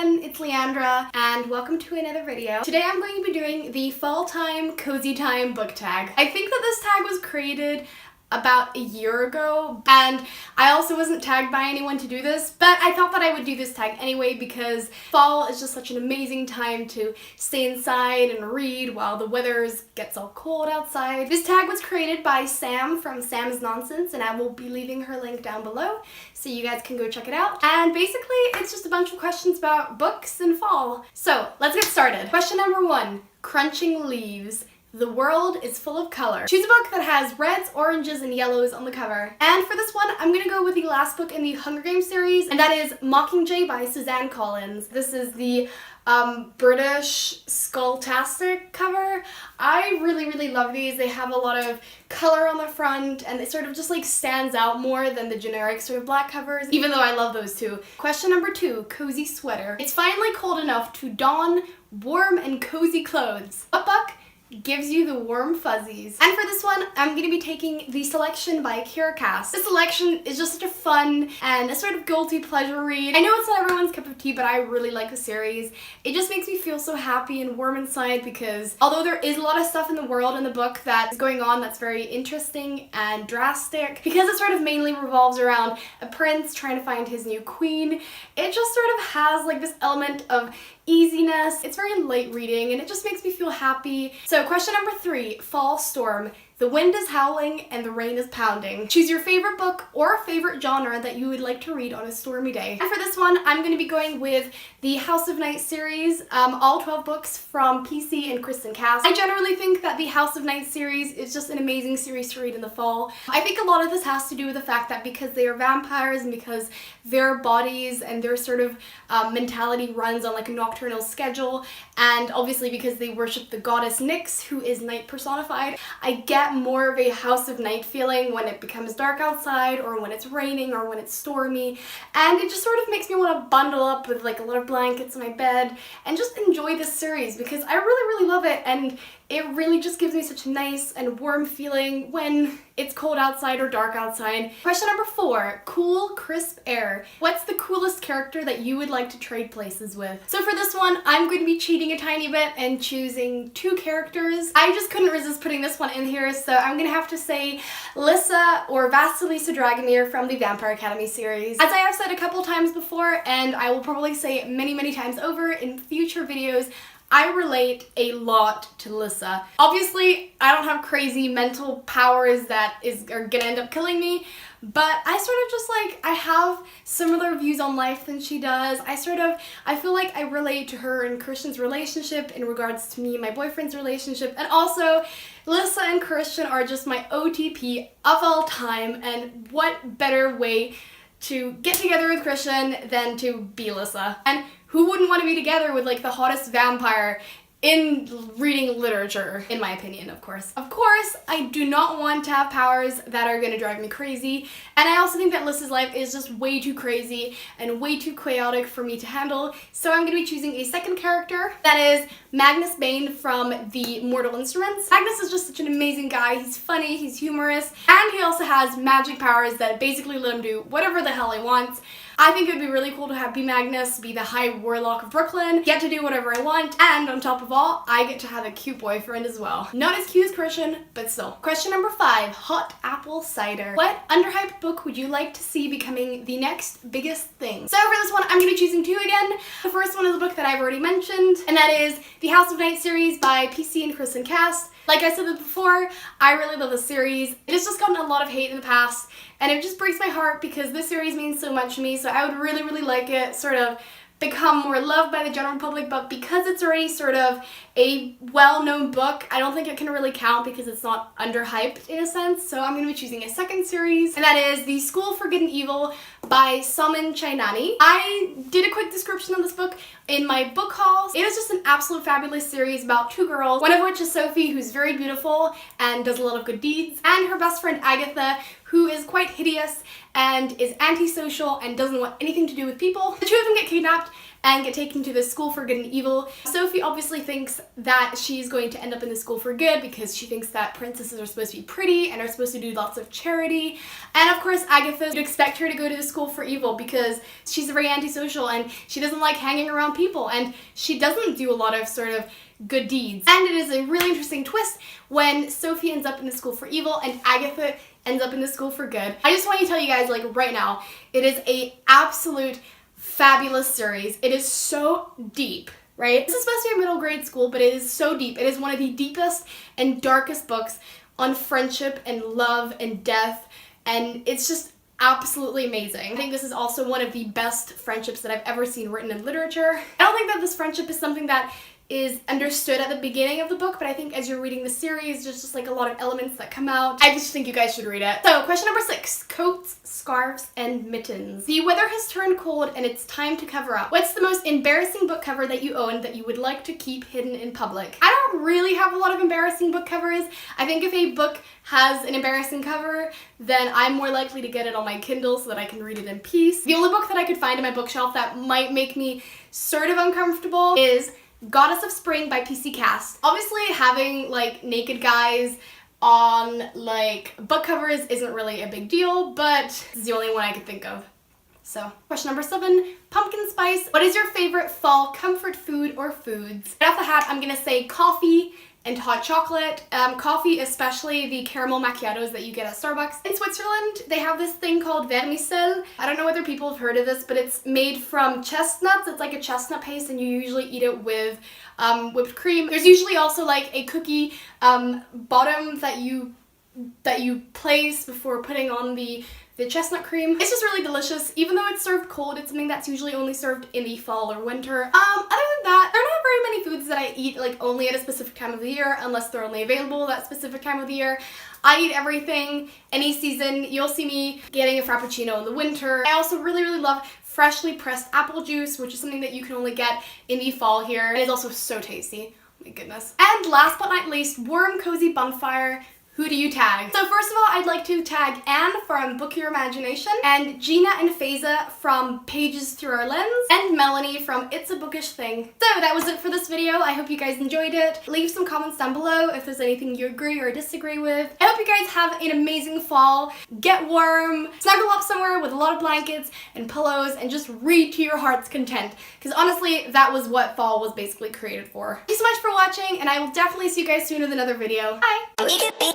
everyone, it's Leandra and welcome to another video. Today I'm going to be doing the fall time cozy time book tag. I think that this tag was created about a year ago and I also wasn't tagged by anyone to do this, but I thought that I would do this tag anyway because fall is just such an amazing time to stay inside and read while the weather gets all cold outside. This tag was created by Sam from Sam's Nonsense and I will be leaving her link down below so you guys can go check it out. And basically it's just a bunch of questions about books and fall. So let's get started. Question number 1, crunching leaves. The world is full of color. Choose a book that has reds, oranges, and yellows on the cover. And for this one, I'm gonna go with the last book in the Hunger Games series, and that is Mockingjay by Suzanne Collins. This is the British Skulltastic cover. I really love these. They have a lot of color on the front and it sort of just like stands out more than the generic sort of black covers, even though I love those too. Question number 2, cozy sweater. It's finally cold enough to don warm and cozy clothes. What book gives you the warm fuzzies? And for this one, I'm going to be taking The Selection by Kira Cass. This selection is just such a fun and a sort of guilty pleasure read. I know it's not everyone's cup of tea, but I really like the series. It just makes me feel so happy and warm inside because although there is a lot of stuff in the world in the book that is going on that's very interesting and drastic, because it sort of mainly revolves around a prince trying to find his new queen, it just sort of has like this element of easiness. It's very light reading and it just makes me feel happy. So question number 3, fall storm. The wind is howling and the rain is pounding. Choose your favorite book or favorite genre that you would like to read on a stormy day. And for this one, I'm going to be going with the House of Night series, all 12 books from PC and Kristen Cass. I generally think that the House of Night series is just an amazing series to read in the fall. I think a lot of this has to do with the fact that because they are vampires and because their bodies and their sort of mentality runs on like a nocturnal schedule, and obviously because they worship the goddess Nyx, who is night personified, I get more of a House of Night feeling when it becomes dark outside or when it's raining or when it's stormy, and it just sort of makes me want to bundle up with like a lot of blankets in my bed and just enjoy this series because I really love it, and it really just gives me such a nice and warm feeling when it's cold outside or dark outside. Question number 4, cool, crisp air. What's the coolest character that you would like to trade places with? So for this one, I'm going to be cheating a tiny bit and choosing 2 characters. I just couldn't resist putting this one in here, so I'm gonna have to say Lissa or Vasilisa Dragomir from the Vampire Academy series. As I have said a couple times before, and I will probably say many times over in future videos, I relate a lot to Lissa. Obviously, I don't have crazy mental powers that are gonna end up killing me, but I sort of just like, I have similar views on life than she does. I feel like I relate to her and Christian's relationship in regards to me and my boyfriend's relationship, and also Lissa and Christian are just my OTP of all time, and what better way to get together with Christian than to be Lissa. And who wouldn't want to be together with like the hottest vampire in reading literature, in my opinion, of course. Of course, I do not want to have powers that are gonna drive me crazy, and I also think that Lissa's life is just way too crazy and way too chaotic for me to handle, so I'm gonna be choosing a second character, that is Magnus Bane from the Mortal Instruments. Magnus is just such an amazing guy. He's funny, he's humorous, and he also has magic powers that basically let him do whatever the hell he wants. I think it would be really cool to have Magnus be the High Warlock of Brooklyn, get to do whatever I want, and on top of all, I get to have a cute boyfriend as well. Not as cute as Christian, but still. Question number 5, hot apple cider. What underhyped book would you like to see becoming the next biggest thing? So for this one, I'm gonna be choosing 2 again. The first one is a book that I've already mentioned, and that is the House of Night series by PC and Kristen Cass. Like I said before, I really love the series. It has just gotten a lot of hate in the past, and it just breaks my heart because this series means so much to me, so I would really like it sort of become more loved by the general public, but because it's already sort of a well-known book, I don't think it can really count because it's not underhyped in a sense, so I'm going to be choosing a second series, and that is The School for Good and Evil by Salman Chainani. I did a quick description of this book in my book hauls. It is just an absolute fabulous series about 2 girls, one of which is Sophie, who's very beautiful and does a lot of good deeds, and her best friend Agatha, who is quite hideous and is antisocial and doesn't want anything to do with people. The 2 of them get kidnapped and get taken to this school for good and evil. Sophie obviously thinks that she's going to end up in the school for good because she thinks that princesses are supposed to be pretty and are supposed to do lots of charity. And of course, Agatha would expect her to go to the school for evil because she's very antisocial and she doesn't like hanging around people, and she doesn't do a lot of sort of good deeds. And it is a really interesting twist when Sophie ends up in the school for evil and Agatha ends up in the school for good. I just want to tell you guys, like, right now, it is a absolute fabulous series. It is so deep, right? This is supposed to be a middle grade school, but it is so deep. It is one of the deepest and darkest books on friendship and love and death, and it's just absolutely amazing. I think this is also one of the best friendships that I've ever seen written in literature. I don't think that this friendship is something that is understood at the beginning of the book, but I think as you're reading the series, there's just like a lot of elements that come out. I just think you guys should read it. So, question number 6, coats, scarves, and mittens. The weather has turned cold and it's time to cover up. What's the most embarrassing book cover that you own that you would like to keep hidden in public? I don't really have a lot of embarrassing book covers. I think if a book has an embarrassing cover, then I'm more likely to get it on my Kindle so that I can read it in peace. The only book that I could find in my bookshelf that might make me sort of uncomfortable is Goddess of Spring by PC Cast. Obviously, having like naked guys on like book covers isn't really a big deal, but this is the only one I could think of. So, question number 7, pumpkin spice. What is your favorite fall comfort food or foods? Right off the hat, I'm gonna say coffee and hot chocolate. Coffee, especially the caramel macchiatos that you get at Starbucks. In Switzerland, they have this thing called vermicelle. I don't know whether people have heard of this, but it's made from chestnuts. It's like a chestnut paste, and you usually eat it with whipped cream. There's usually also like a cookie bottom that you place before putting on the chestnut cream. It's just really delicious. Even though it's served cold, it's something that's usually only served in the fall or winter. Other than that, there are not very many foods that I eat like only at a specific time of the year unless they're only available that specific time of the year. I eat everything, any season. You'll see me getting a Frappuccino in the winter. I also really, really love freshly pressed apple juice, which is something that you can only get in the fall here. And it's also so tasty. Oh my goodness. And last but not least, warm, cozy bonfire. Who do you tag? So first of all, I'd like to tag Anne from Book Your Imagination, and Gina and Faiza from Pages Through Our Lens, and Melanie from It's a Bookish Thing. So that was it for this video. I hope you guys enjoyed it. Leave some comments down below if there's anything you agree or disagree with. I hope you guys have an amazing fall. Get warm, snuggle up somewhere with a lot of blankets and pillows, and just read to your heart's content. Because honestly, that was what fall was basically created for. Thank you so much for watching, and I will definitely see you guys soon with another video. Bye! We could be